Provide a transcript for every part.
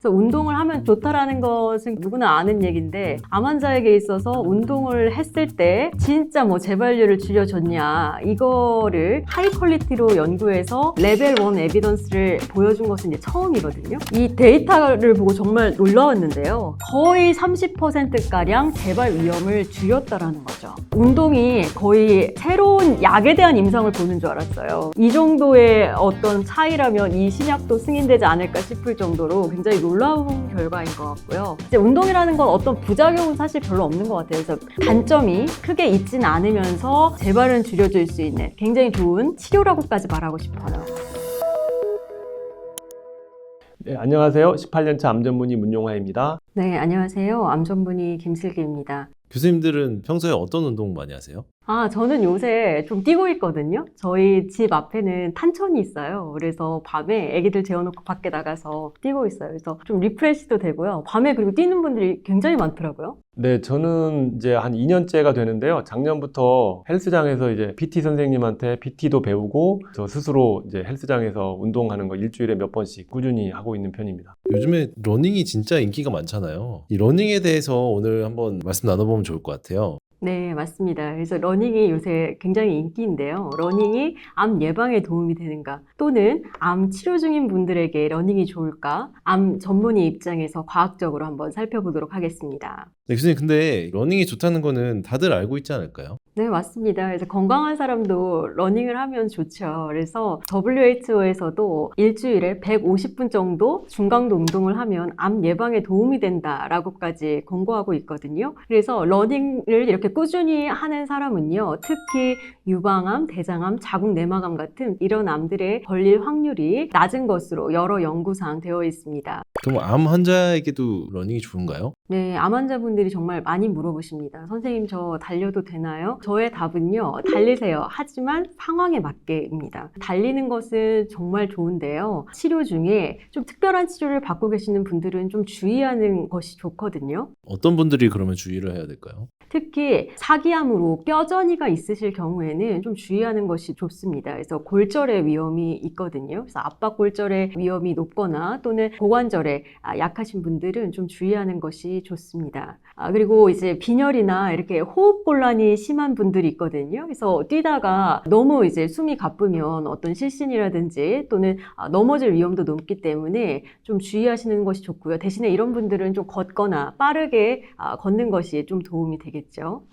그래서 운동을 하면 좋다라는 것은 누구나 아는 얘기인데 암 환자에게 있어서 운동을 했을 때 진짜 뭐 재발률을 줄여줬냐 이거를 하이 퀄리티로 연구해서 레벨 1 에비던스를 보여준 것은 이제 처음이거든요. 이 데이터를 보고 정말 놀라웠는데요. 거의 30%가량 재발 위험을 줄였다라는 거죠. 운동이 거의 새로운 약에 대한 임상을 보는 줄 알았어요. 이 정도의 어떤 차이라면 이 신약도 승인되지 않을까 싶을 정도로 굉장히 놀라운 결과인 것 같고요. 이제 운동이라는 건 어떤 부작용은 사실 별로 없는 것 같아요. 그래서 단점이 크게 있진 않으면서 재발은 줄여줄 수 있는 굉장히 좋은 치료라고까지 말하고 싶어요. 네, 안녕하세요. 18년차 암 전문의 문용화입니다. 네, 안녕하세요. 암 전문의 김슬기입니다. 교수님들은 평소에 어떤 운동 많이 하세요? 저는 요새 좀 뛰고 있거든요. 저희 집 앞에는 탄천이 있어요. 그래서 밤에 애기들 재워놓고 밖에 나가서 뛰고 있어요. 그래서 좀 리프레시도 되고요. 밤에 그리고 뛰는 분들이 굉장히 많더라고요. 네, 저는 이제 한 2년째가 되는데요. 작년부터 헬스장에서 이제 PT 선생님한테 PT도 배우고 저 스스로 이제 헬스장에서 운동하는 거 일주일에 몇 번씩 꾸준히 하고 있는 편입니다. 요즘에 러닝이 진짜 인기가 많잖아요. 이 러닝에 대해서 오늘 한번 말씀 나눠보면 좋을 것 같아요. 네, 맞습니다. 그래서 러닝이 요새 굉장히 인기인데요. 러닝이 암 예방에 도움이 되는가 또는 암 치료 중인 분들에게 러닝이 좋을까? 암 전문의 입장에서 과학적으로 한번 살펴보도록 하겠습니다. 네, 교수님 근데 러닝이 좋다는 거는 다들 알고 있지 않을까요? 네, 맞습니다. 그래서 건강한 사람도 러닝을 하면 좋죠. 그래서 WHO에서도 일주일에 150분 정도 중강도 운동을 하면 암 예방에 도움이 된다라고까지 권고하고 있거든요. 그래서 러닝을 이렇게 꾸준히 하는 사람은요, 특히 유방암, 대장암, 자궁 내막암 같은 이런 암들에 걸릴 확률이 낮은 것으로 여러 연구상 되어 있습니다. 그럼 암 환자에게도 러닝이 좋은가요? 네, 암 환자분들이 정말 많이 물어보십니다. 선생님, 저 달려도 되나요? 저의 답은요, 달리세요. 하지만 상황에 맞게입니다. 달리는 것은 정말 좋은데요. 치료 중에 좀 특별한 치료를 받고 계시는 분들은 좀 주의하는 것이 좋거든요. 어떤 분들이 그러면 주의를 해야 될까요? 특히 사기암으로 뼈전이가 있으실 경우에는 좀 주의하는 것이 좋습니다. 그래서 골절의 위험이 있거든요. 그래서 압박골절의 위험이 높거나 또는 고관절에 약하신 분들은 좀 주의하는 것이 좋습니다. 그리고 이제 빈혈이나 이렇게 호흡곤란이 심한 분들이 있거든요. 그래서 뛰다가 너무 이제 숨이 가쁘면 어떤 실신이라든지 또는 넘어질 위험도 높기 때문에 좀 주의하시는 것이 좋고요. 대신에 이런 분들은 좀 걷거나 빠르게 걷는 것이 좀 도움이 되겠습니다.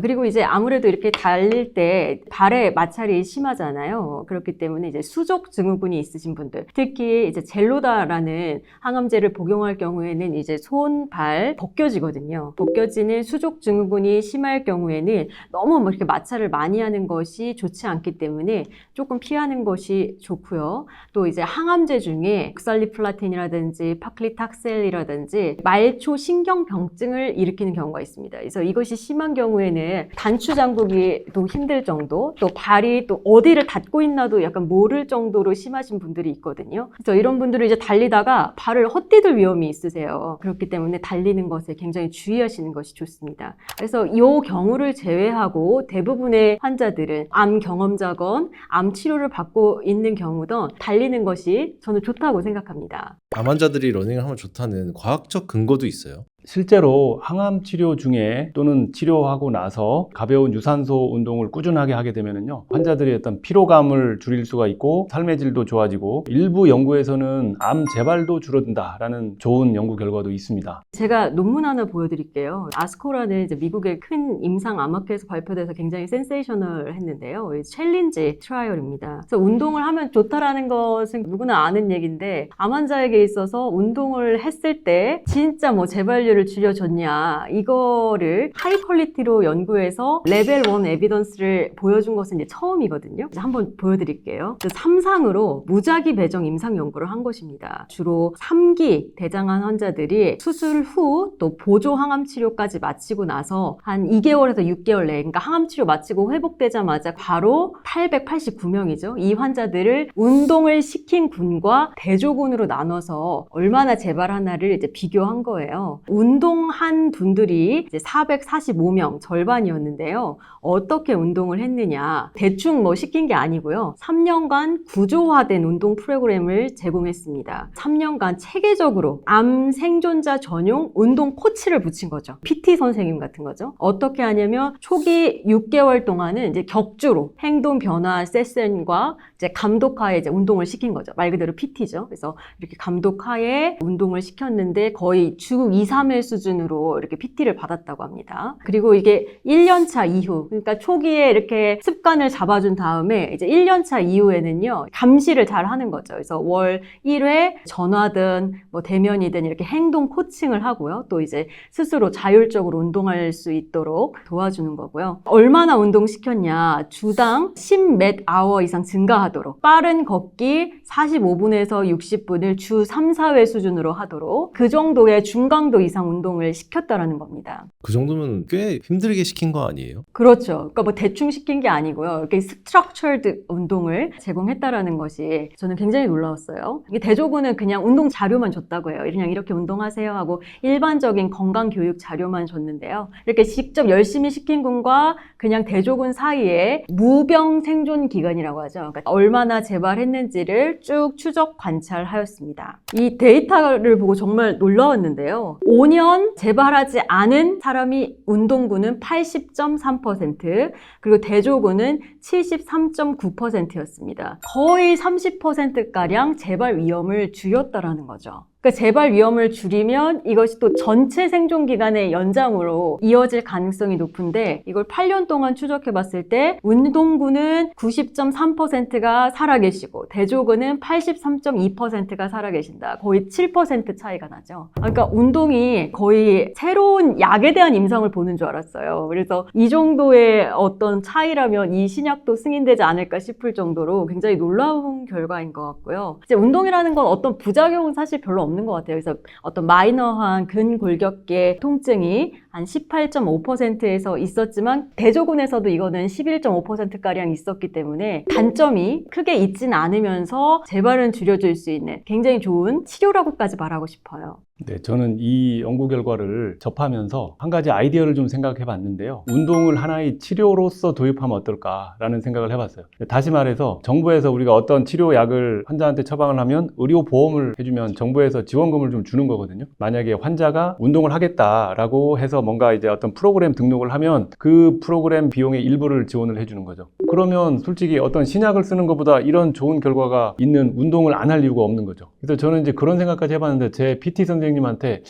그리고 이제 아무래도 이렇게 달릴 때 발에 마찰이 심하잖아요. 그렇기 때문에 이제 수족 증후군이 있으신 분들, 특히 이제 젤로다라는 항암제를 복용할 경우에는 이제 손, 발 벗겨지거든요. 벗겨지는 수족 증후군이 심할 경우에는 너무 뭐 이렇게 마찰을 많이 하는 것이 좋지 않기 때문에 조금 피하는 것이 좋고요. 또 이제 항암제 중에 옥살리플라틴이라든지 파클리탁셀이라든지 말초 신경병증을 일으키는 경우가 있습니다. 그래서 이것이 심한 경우에는 단추 잠그기 또 힘들 정도, 또 발이 또 어디를 닿고 있나도 약간 모를 정도로 심하신 분들이 있거든요. 그래서 이런 분들은 이제 달리다가 발을 헛디딜 위험이 있으세요. 그렇기 때문에 달리는 것에 굉장히 주의하시는 것이 좋습니다. 그래서 이 경우를 제외하고 대부분의 환자들은 암 경험자건 암 치료를 받고 있는 경우든 달리는 것이 저는 좋다고 생각합니다. 암 환자들이 러닝을 하면 좋다는 과학적 근거도 있어요. 실제로 항암 치료 중에 또는 치료하고 나서 가벼운 유산소 운동을 꾸준하게 하게 되면요, 환자들의 어떤 피로감을 줄일 수가 있고 삶의 질도 좋아지고 일부 연구에서는 암 재발도 줄어든다라는 좋은 연구 결과도 있습니다. 제가 논문 하나 보여드릴게요. 아스코라는 이제 미국의 큰 임상 암학회에서 발표돼서 굉장히 센세이셔널 했는데요. 챌린지 트라이얼입니다. 그래서 운동을 하면 좋다라는 것은 누구나 아는 얘기인데 암 환자에게 있어서 운동을 했을 때 진짜 뭐 재발률 를 줄여줬냐 이거를 하이 퀄리티로 연구해서 레벨 1 에비던스를 보여준 것은 이제 처음이거든요. 한번 보여드릴게요. 3상으로 무작위 배정 임상 연구를 한 것입니다. 주로 3기 대장암 환자들이 수술 후 또 보조 항암 치료까지 마치고 나서 한 2개월에서 6개월 내에, 그러니까 항암 치료 마치고 회복되자마자 바로 889명이죠. 이 환자들을 운동을 시킨 군과 대조군으로 나눠서 얼마나 재발하나를 이제 비교한 거예요. 운동한 분들이 이제 445명, 절반이었는데요. 어떻게 운동을 했느냐? 대충 뭐 시킨 게 아니고요. 3년간 구조화된 운동 프로그램을 제공했습니다. 3년간 체계적으로 암 생존자 전용 운동 코치를 붙인 거죠. PT 선생님 같은 거죠. 어떻게 하냐면 초기 6개월 동안은 이제 격주로 행동 변화 세션과 이제 감독하에 이제 운동을 시킨 거죠. 말 그대로 PT죠. 그래서 이렇게 감독하에 운동을 시켰는데 거의 주 2, 3회 수준으로 이렇게 PT를 받았다고 합니다. 그리고 이게 1년차 이후, 그러니까 초기에 이렇게 습관을 잡아준 다음에 이제 1년차 이후에는요, 감시를 잘 하는 거죠. 그래서 월 1회 전화든 뭐 대면이든 이렇게 행동 코칭을 하고요. 또 이제 스스로 자율적으로 운동할 수 있도록 도와주는 거고요. 얼마나 운동시켰냐? 주당 10몇 아워 이상 증가하도록, 빠른 걷기 45분에서 60분을 주 3, 4회 수준으로 하도록, 그 정도의 중강도 이상 운동을 시켰다라는 겁니다. 그 정도면 꽤 힘들게 시킨 거 아니에요? 그렇죠. 그러니까 뭐 대충 시킨 게 아니고요. 이렇게 스트럭처드 운동을 제공했다라는 것이 저는 굉장히 놀라웠어요. 이게 대조군은 그냥 운동 자료만 줬다고 해요. 그냥 이렇게 운동하세요 하고 일반적인 건강 교육 자료만 줬는데요. 이렇게 직접 열심히 시킨 군과 그냥 대조군 사이에 무병 생존 기간이라고 하죠. 그러니까 얼마나 재발했는지를 쭉 추적 관찰하였습니다. 이 데이터를 보고 정말 놀라웠는데요. 5년 재발하지 않은 사람이 운동군은 80.3%, 그리고 대조군은 73.9%였습니다. 거의 30%가량 재발 위험을 줄였다라는 거죠. 그러니까 재발 위험을 줄이면 이것이 또 전체 생존 기간의 연장으로 이어질 가능성이 높은데, 이걸 8년 동안 추적해 봤을 때 운동군은 90.3%가 살아계시고 대조군은 83.2%가 살아계신다. 거의 7% 차이가 나죠. 그러니까 운동이 거의 새로운 약에 대한 임상을 보는 줄 알았어요. 그래서 이 정도의 어떤 차이라면 이 신약도 승인되지 않을까 싶을 정도로 굉장히 놀라운 결과인 것 같고요. 이제 운동이라는 건 어떤 부작용은 사실 별로 없는 것 같아요. 그래서 어떤 마이너한 근골격계 통증이 한 18.5%에서 있었지만 대조군에서도 이거는 11.5%가량 있었기 때문에 단점이 크게 있진 않으면서 재발은 줄여줄 수 있는 굉장히 좋은 치료라고까지 말하고 싶어요. 네, 저는 이 연구 결과를 접하면서 한 가지 아이디어를 좀 생각해 봤는데요. 운동을 하나의 치료로서 도입하면 어떨까라는 생각을 해봤어요. 다시 말해서 정부에서 우리가 어떤 치료약을 환자한테 처방을 하면 의료보험을 해주면 정부에서 지원금을 좀 주는 거거든요. 만약에 환자가 운동을 하겠다라고 해서 뭔가 이제 어떤 프로그램 등록을 하면 그 프로그램 비용의 일부를 지원을 해주는 거죠. 그러면 솔직히 어떤 신약을 쓰는 것보다 이런 좋은 결과가 있는 운동을 안 할 이유가 없는 거죠. 그래서 저는 이제 그런 생각까지 해봤는데, 제 PT 선생님한테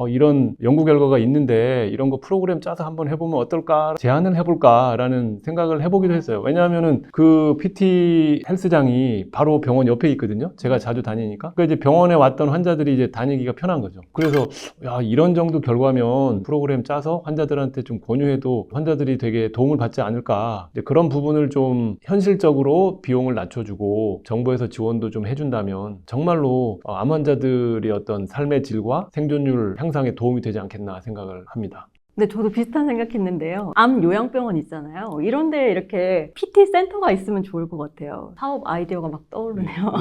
이런 연구 결과가 있는데 이런 거 프로그램 짜서 한번 해보면 어떨까, 제안을 해볼까라는 생각을 해보기도 했어요. 왜냐하면은 그 PT 헬스장이 바로 병원 옆에 있거든요. 제가 자주 다니니까. 그러니까 이제 병원에 왔던 환자들이 이제 다니기가 편한 거죠. 그래서 야, 이런 정도 결과면 프로그램 짜서 환자들한테 좀 권유해도 환자들이 되게 도움을 받지 않을까. 이제 그런 부분을 좀 현실적으로 비용을 낮춰주고 정부에서 지원도 좀 해준다면 정말로 암 환자들의 어떤 삶의 질과 생존율 향상에 도움이 되지 않겠나 생각을 합니다. 근데 저도 비슷한 생각했는데요. 암 요양병원 있잖아요. 이런데 이렇게 PT 센터가 있으면 좋을 것 같아요. 사업 아이디어가 막 떠오르네요.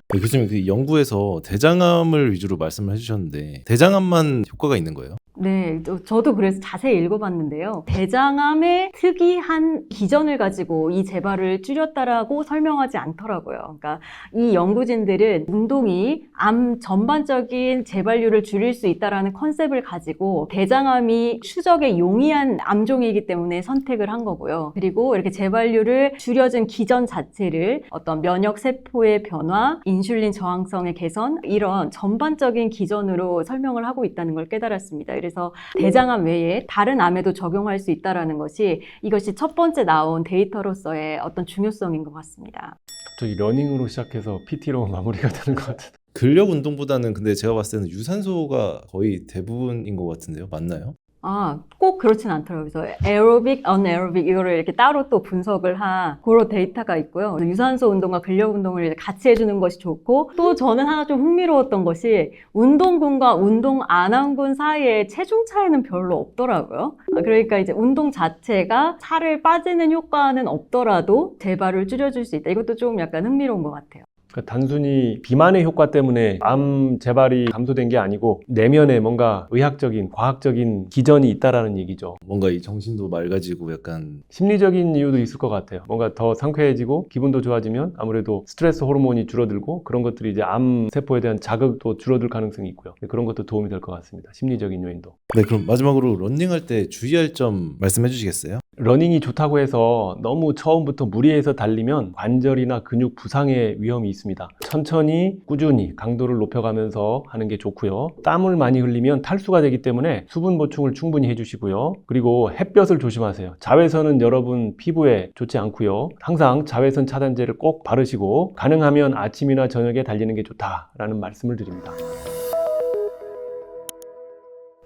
네, 교수님, 그 연구에서 대장암을 위주로 말씀을 해주셨는데 대장암만 효과가 있는 거예요? 네, 저도 그래서 자세히 읽어봤는데요. 대장암의 특이한 기전을 가지고 이 재발을 줄였다라고 설명하지 않더라고요. 그러니까 이 연구진들은 운동이 암 전반적인 재발률을 줄일 수 있다라는 컨셉을 가지고 대장암이 추적에 용이한 암종이기 때문에 선택을 한 거고요. 그리고 이렇게 재발률을 줄여준 기전 자체를 어떤 면역 세포의 변화, 인슐린 저항성의 개선, 이런 전반적인 기전으로 설명을 하고 있다는 걸 깨달았습니다. 그래서 대장암 외에 다른 암에도 적용할 수 있다는 것이 이것이 첫 번째 나온 데이터로서의 어떤 중요성인 것 같습니다. 갑자기 러닝으로 시작해서 PT로 마무리가 되는 것 같아요. 근력 운동보다는 근데 제가 봤을 때는 유산소가 거의 대부분인 것 같은데요. 맞나요? 꼭 그렇진 않더라고요. 그래서 에어로빅, 언에어로빅 이거를 이렇게 따로 또 분석을 한 그런 데이터가 있고요. 그래서 유산소 운동과 근력 운동을 같이 해주는 것이 좋고, 또 저는 하나 좀 흥미로웠던 것이 운동군과 운동 안 한 군 사이에 체중 차이는 별로 없더라고요. 그러니까 이제 운동 자체가 살을 빠지는 효과는 없더라도 재발을 줄여줄 수 있다. 이것도 좀 약간 흥미로운 것 같아요. 그러니까 단순히 비만의 효과 때문에 암 재발이 감소된 게 아니고 내면에 뭔가 의학적인, 과학적인 기전이 있다라는 얘기죠. 뭔가 이 정신도 맑아지고 약간 심리적인 이유도 있을 것 같아요. 뭔가 더 상쾌해지고 기분도 좋아지면 아무래도 스트레스 호르몬이 줄어들고 그런 것들이 이제 암 세포에 대한 자극도 줄어들 가능성이 있고요. 그런 것도 도움이 될 것 같습니다. 심리적인 요인도. 네, 그럼 마지막으로 런닝할 때 주의할 점 말씀해 주시겠어요? 러닝이 좋다고 해서 너무 처음부터 무리해서 달리면 관절이나 근육 부상의 위험이 있습니다. 천천히 꾸준히 강도를 높여가면서 하는 게 좋고요. 땀을 많이 흘리면 탈수가 되기 때문에 수분 보충을 충분히 해주시고요. 그리고 햇볕을 조심하세요. 자외선은 여러분 피부에 좋지 않고요. 항상 자외선 차단제를 꼭 바르시고 가능하면 아침이나 저녁에 달리는 게 좋다라는 말씀을 드립니다.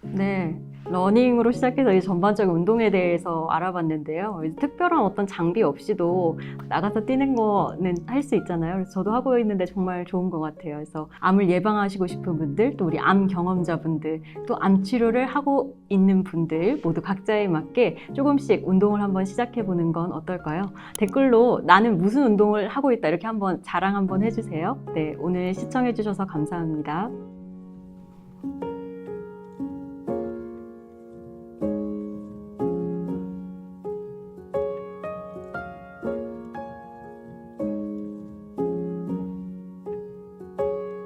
네, 러닝으로 시작해서 이 전반적인 운동에 대해서 알아봤는데요. 특별한 어떤 장비 없이도 나가서 뛰는 거는 할 수 있잖아요. 그래서 저도 하고 있는데 정말 좋은 것 같아요. 그래서 암을 예방하시고 싶은 분들, 또 우리 암 경험자분들, 또 암 치료를 하고 있는 분들 모두 각자에 맞게 조금씩 운동을 한번 시작해보는 건 어떨까요? 댓글로 나는 무슨 운동을 하고 있다 이렇게 한번 자랑 한번 해주세요. 네, 오늘 시청해주셔서 감사합니다.